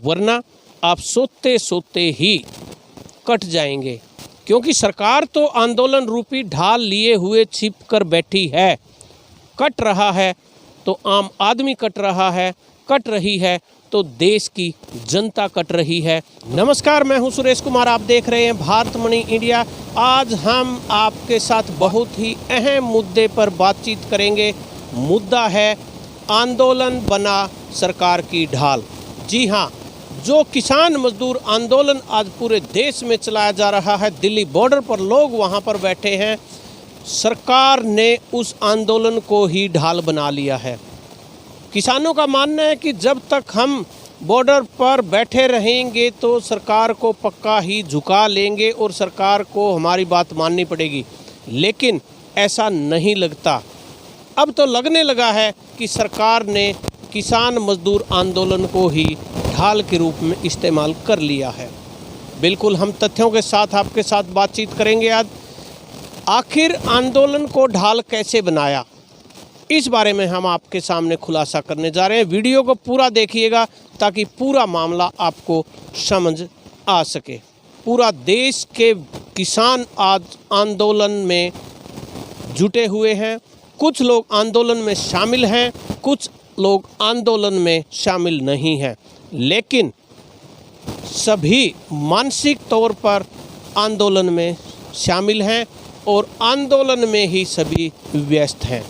वरना आप सोते सोते ही कट जाएंगे, क्योंकि सरकार तो आंदोलन रूपी ढाल लिए हुए छिप कर बैठी है। कट रहा है तो आम आदमी कट रहा है, कट रही है तो देश की जनता कट रही है। नमस्कार, मैं हूं सुरेश कुमार, आप देख रहे हैं भारतमणि इंडिया। आज हम आपके साथ बहुत ही अहम मुद्दे पर बातचीत करेंगे। मुद्दा है आंदोलन बना सरकार की ढाल। जी हाँ, जो किसान मजदूर आंदोलन आज पूरे देश में चलाया जा रहा है, दिल्ली बॉर्डर पर लोग वहां पर बैठे हैं, सरकार ने उस आंदोलन को ही ढाल बना लिया है। किसानों का मानना है कि जब तक हम बॉर्डर पर बैठे रहेंगे तो सरकार को पक्का ही झुका लेंगे और सरकार को हमारी बात माननी पड़ेगी, लेकिन ऐसा नहीं लगता। अब तो लगने लगा है कि सरकार ने किसान मजदूर आंदोलन को ही ढाल के रूप में इस्तेमाल कर लिया है। बिल्कुल हम तथ्यों के साथ आपके साथ बातचीत करेंगे आज। आखिर आंदोलन को ढाल कैसे बनाया, इस बारे में हम आपके सामने खुलासा करने जा रहे हैं। वीडियो को पूरा देखिएगा ताकि पूरा मामला आपको समझ आ सके। पूरा देश के किसान आज आंदोलन में जुटे हुए हैं। कुछ लोग आंदोलन में शामिल हैं, कुछ लोग आंदोलन में शामिल नहीं हैं, लेकिन सभी मानसिक तौर पर आंदोलन में शामिल हैं और आंदोलन में ही सभी व्यस्त हैं।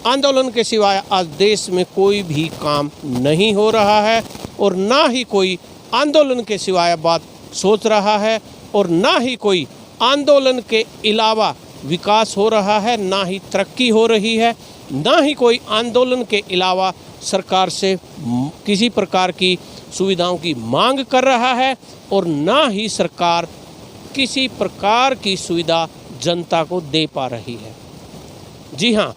आंदोलन के सिवाय आज देश में कोई भी काम नहीं हो रहा है और ना ही कोई आंदोलन के सिवाय बात सोच रहा है और ना ही कोई आंदोलन के अलावा विकास हो रहा है, ना ही तरक्की हो रही है, ना ही कोई आंदोलन के अलावा सरकार से किसी प्रकार की सुविधाओं की मांग कर रहा है और ना ही सरकार किसी प्रकार की सुविधा जनता को दे पा रही है। जी हाँ,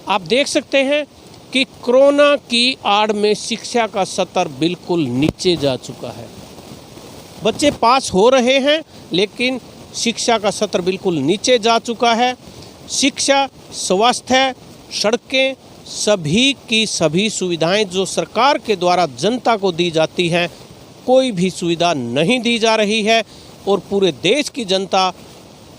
आप देख सकते हैं कि कोरोना की आड़ में शिक्षा का स्तर बिल्कुल नीचे जा चुका है। बच्चे पास हो रहे हैं, लेकिन शिक्षा का स्तर बिल्कुल नीचे जा चुका है। शिक्षा, स्वास्थ्य, सड़कें, सभी की सभी सुविधाएं जो सरकार के द्वारा जनता को दी जाती हैं, कोई भी सुविधा नहीं दी जा रही है और पूरे देश की जनता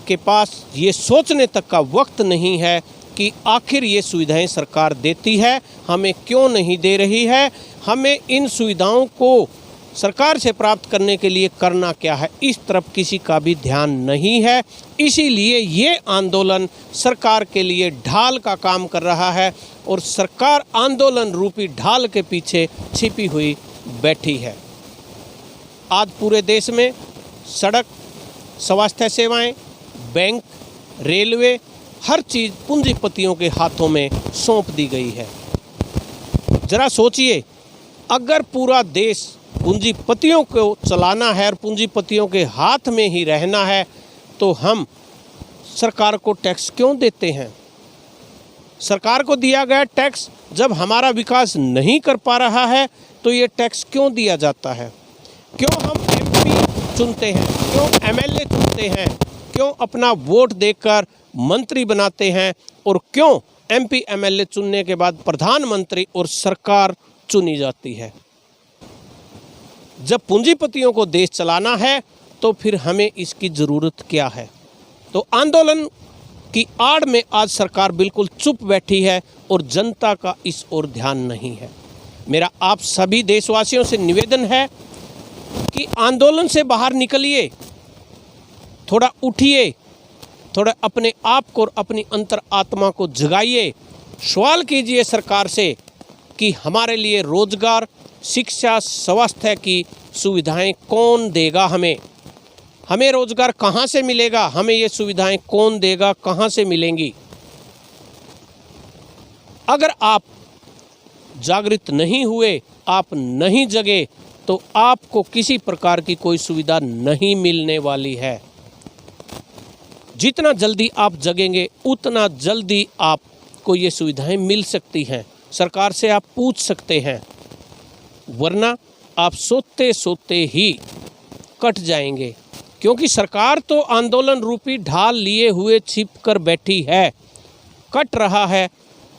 के पास ये सोचने तक का वक्त नहीं है कि आखिर ये सुविधाएं सरकार देती है, हमें क्यों नहीं दे रही है, हमें इन सुविधाओं को सरकार से प्राप्त करने के लिए करना क्या है, इस तरफ किसी का भी ध्यान नहीं है। इसीलिए ये आंदोलन सरकार के लिए ढाल का काम कर रहा है और सरकार आंदोलन रूपी ढाल के पीछे छिपी हुई बैठी है। आज पूरे देश में सड़क, स्वास्थ्य सेवाएं, बैंक, रेलवे, हर चीज़ पूंजीपतियों के हाथों में सौंप दी गई है। जरा सोचिए, अगर पूरा देश पूंजीपतियों को चलाना है और पूंजीपतियों के हाथ में ही रहना है, तो हम सरकार को टैक्स क्यों देते हैं? सरकार को दिया गया टैक्स जब हमारा विकास नहीं कर पा रहा है तो ये टैक्स क्यों दिया जाता है? क्यों हम एमपी चुनते हैं, क्यों एमएलए चुनते हैं, क्यों अपना वोट देकर मंत्री बनाते हैं और क्यों एमपी एमएलए चुनने के बाद प्रधानमंत्री और सरकार चुनी जाती है? जब पूंजीपतियों को देश चलाना है तो फिर हमें इसकी ज़रूरत क्या है? तो आंदोलन की आड़ में आज सरकार बिल्कुल चुप बैठी है और जनता का इस ओर ध्यान नहीं है। मेरा आप सभी देशवासियों से निवेदन है कि आंदोलन से बाहर निकलिए, थोड़ा उठिए, थोड़ा अपने आप को और अपनी अंतर आत्मा को जगाइए। सवाल कीजिए सरकार से कि हमारे लिए रोजगार, शिक्षा, स्वास्थ्य की सुविधाएं कौन देगा? हमें रोजगार कहाँ से मिलेगा? हमें ये सुविधाएं कौन देगा? कहाँ से मिलेंगी? अगर आप जागृत नहीं हुए, आप नहीं जगे, तो आपको किसी प्रकार की कोई सुविधा नहीं मिलने वाली है। जितना जल्दी आप जगेंगे उतना जल्दी आपको ये सुविधाएं मिल सकती हैं। सरकार से आप पूछ सकते हैं, वरना आप सोते सोते ही कट जाएंगे, क्योंकि सरकार तो आंदोलन रूपी ढाल लिए हुए छिप कर बैठी है। कट रहा है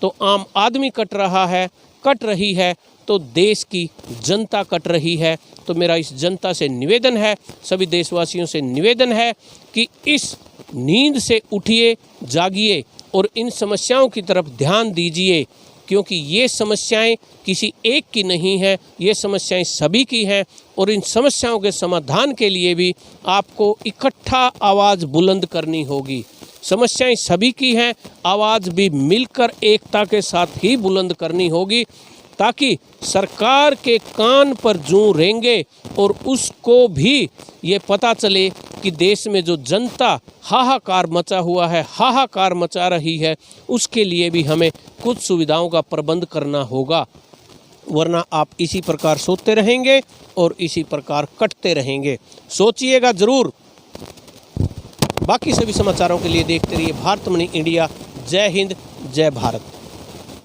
तो आम आदमी कट रहा है, कट रही है तो देश की जनता कट रही है। तो मेरा इस जनता से निवेदन है, सभी देशवासियों से निवेदन है कि इस नींद से उठिए, जागिए और इन समस्याओं की तरफ ध्यान दीजिए, क्योंकि ये समस्याएं किसी एक की नहीं हैं, ये समस्याएं सभी की हैं और इन समस्याओं के समाधान के लिए भी आपको इकट्ठा आवाज़ बुलंद करनी होगी। समस्याएं सभी की हैं, आवाज़ भी मिलकर एकता के साथ ही बुलंद करनी होगी, ताकि सरकार के कान पर जूं रेंगे और उसको भी ये पता चले कि देश में जो जनता हाहाकार मचा हुआ है, हाहाकार मचा रही है, उसके लिए भी हमें कुछ सुविधाओं का प्रबंध करना होगा, वरना आप इसी प्रकार सोते रहेंगे और इसी प्रकार कटते रहेंगे। सोचिएगा ज़रूर। बाकी सभी समाचारों के लिए देखते रहिए भारतमणि इंडिया। जय हिंद, जय भारत।